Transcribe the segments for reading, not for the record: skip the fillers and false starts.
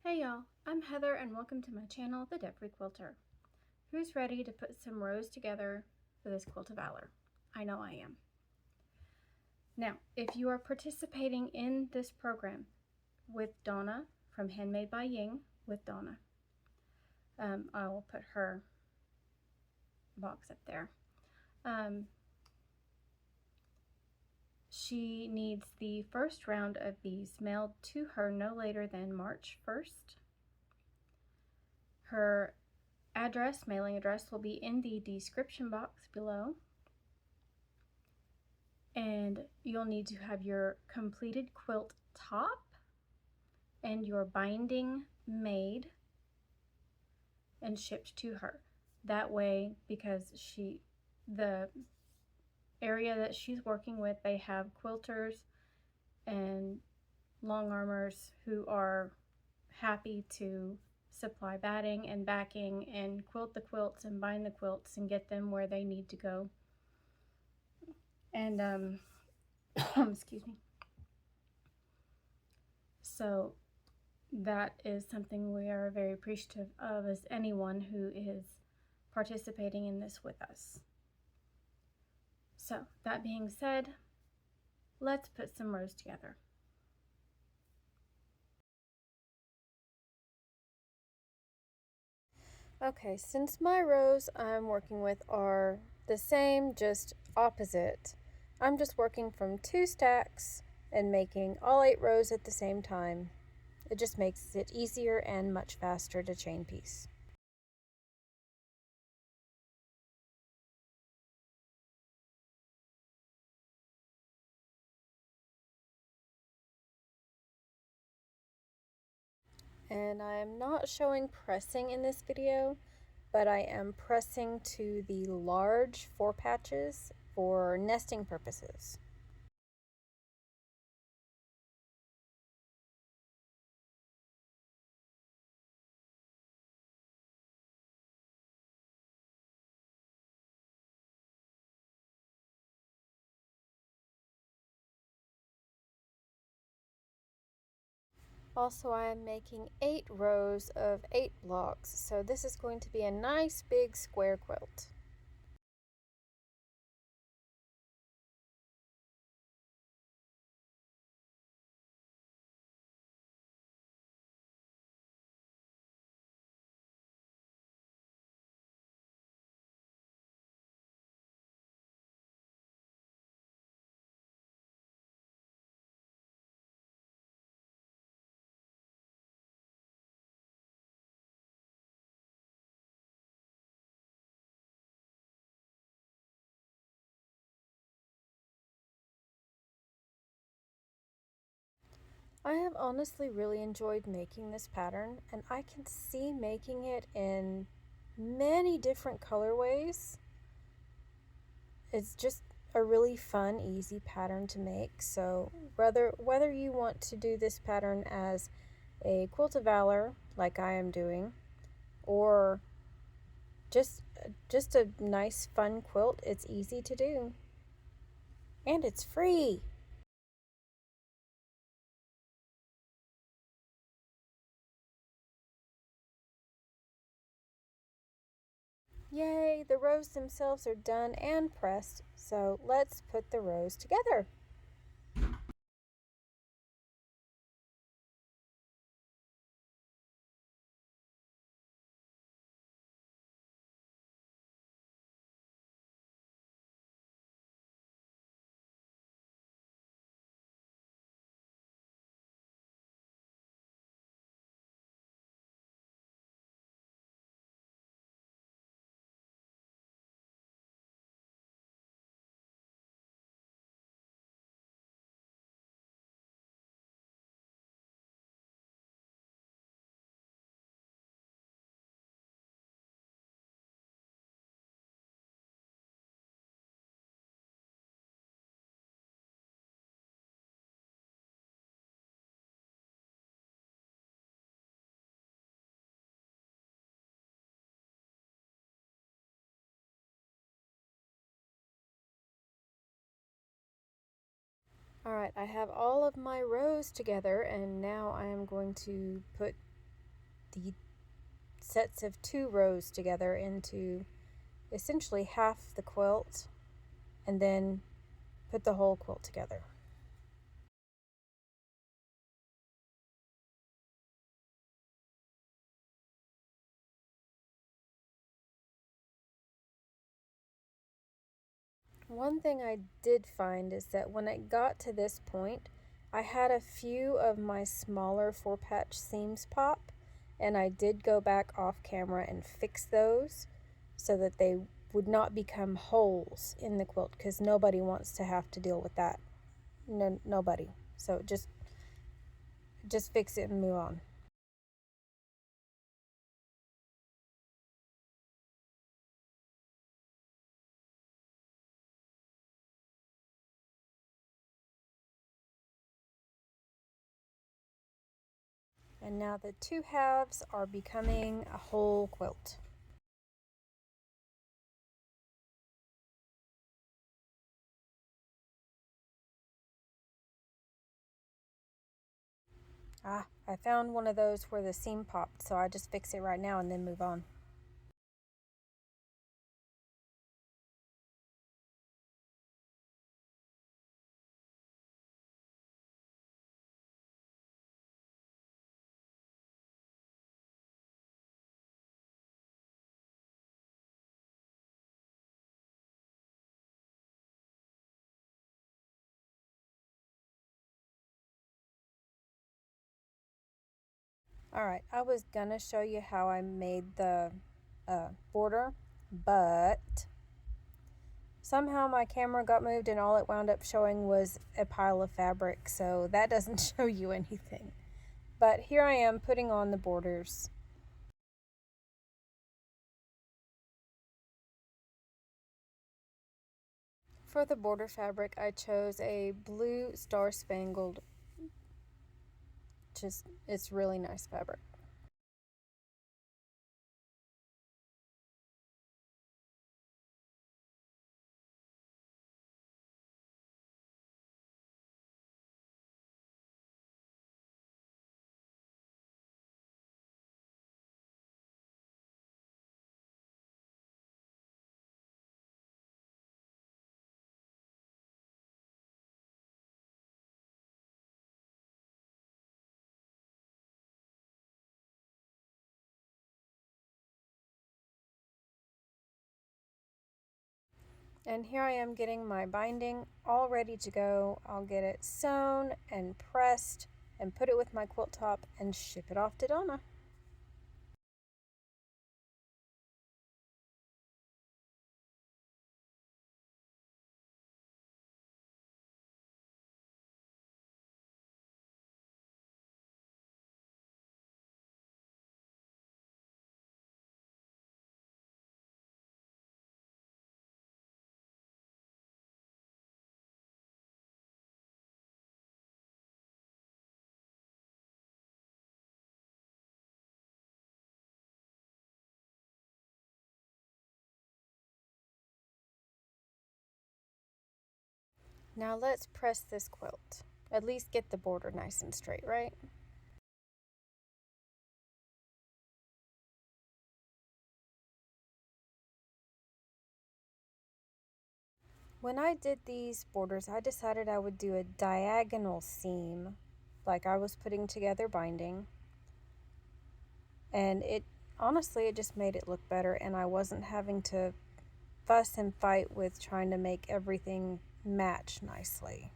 Hey y'all, I'm Heather and welcome to my channel, The Debt-Free Quilter. Who's ready to put some rows together for this Quilt of Valor? I know I am. Now, if you are participating in this program with Donna from Handmade by Ying with Donna, I will put her box up there. She needs the first round of these mailed to her no later than March 1st. Her mailing address will be in the description box below. And you'll need to have your completed quilt top and your binding made and shipped to her. That way, because the area that she's working with, they have quilters and longarmers who are happy to supply batting and backing and quilt the quilts and bind the quilts and get them where they need to go. And excuse me. So that is something we are very appreciative of as anyone who is participating in this with us. So that being said, let's put some rows together. Okay, since my rows I'm working with are the same, just opposite, I'm just working from 2 stacks and making all 8 rows at the same time. It just makes it easier and much faster to chain piece. And I am not showing pressing in this video, but I am pressing to the large 4 patches for nesting purposes. Also, I am making 8 rows of 8 blocks, so this is going to be a nice big square quilt. I have honestly really enjoyed making this pattern, and I can see making it in many different colorways. It's just a really fun, easy pattern to make. So whether you want to do this pattern as a Quilt of Valor, like I am doing, or just a nice, fun quilt, it's easy to do. And it's free! Yay, the rows themselves are done and pressed, so let's put the rows together. Alright, I have all of my rows together, and now I am going to put the sets of 2 rows together into essentially half the quilt, and then put the whole quilt together. One thing I did find is that when it got to this point, I had a few of my smaller 4-patch seams pop, and I did go back off camera and fix those so that they would not become holes in the quilt, because nobody wants to have to deal with that. No, nobody. So just fix it and move on. And now the 2 halves are becoming a whole quilt. I found one of those where the seam popped, so I just fix it right now and then move on. Alright, I was gonna show you how I made the border, but somehow my camera got moved and all it wound up showing was a pile of fabric, so that doesn't show you anything. But here I am putting on the borders. For the border fabric, I chose a blue star spangled, it's really nice fabric. And here I am getting my binding all ready to go. I'll get it sewn and pressed and put it with my quilt top and ship it off to Donna. Now let's press this quilt. At least get the border nice and straight, right? When I did these borders, I decided I would do a diagonal seam, like I was putting together binding. And honestly, it just made it look better, and I wasn't having to fuss and fight with trying to make everything match nicely.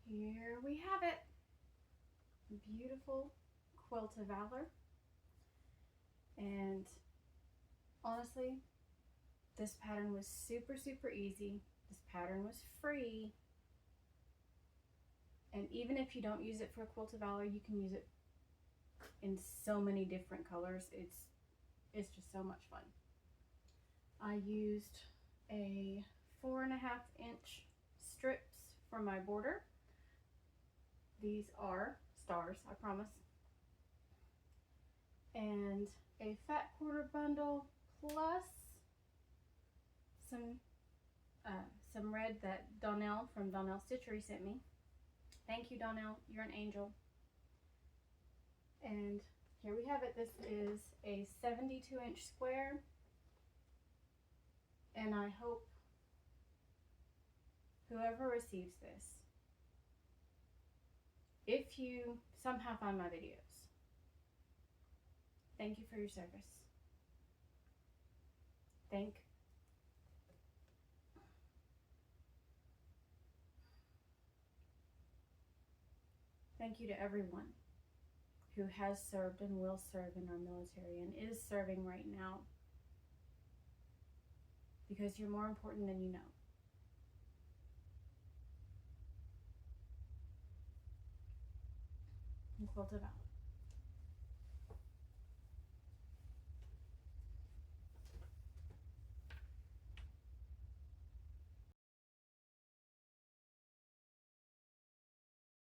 Here we have it. Beautiful Quilt of Valor. And honestly, this pattern was super, super easy. This pattern was free. And even if you don't use it for a Quilt of Valor, you can use it in so many different colors. It's just so much fun. I used a 4.5-inch strips for my border. These are stars, I promise. And a fat quarter bundle plus some some red that Donnell from Donnell Stitchery sent me. Thank you, Donnell. You're an angel. And here we have it. This is a 72-inch square. And I hope whoever receives this, if you somehow find my videos, thank you for your service. Thank you to everyone who has served and will serve in our military and is serving right now, because you're more important than you know. Quilt of Valor.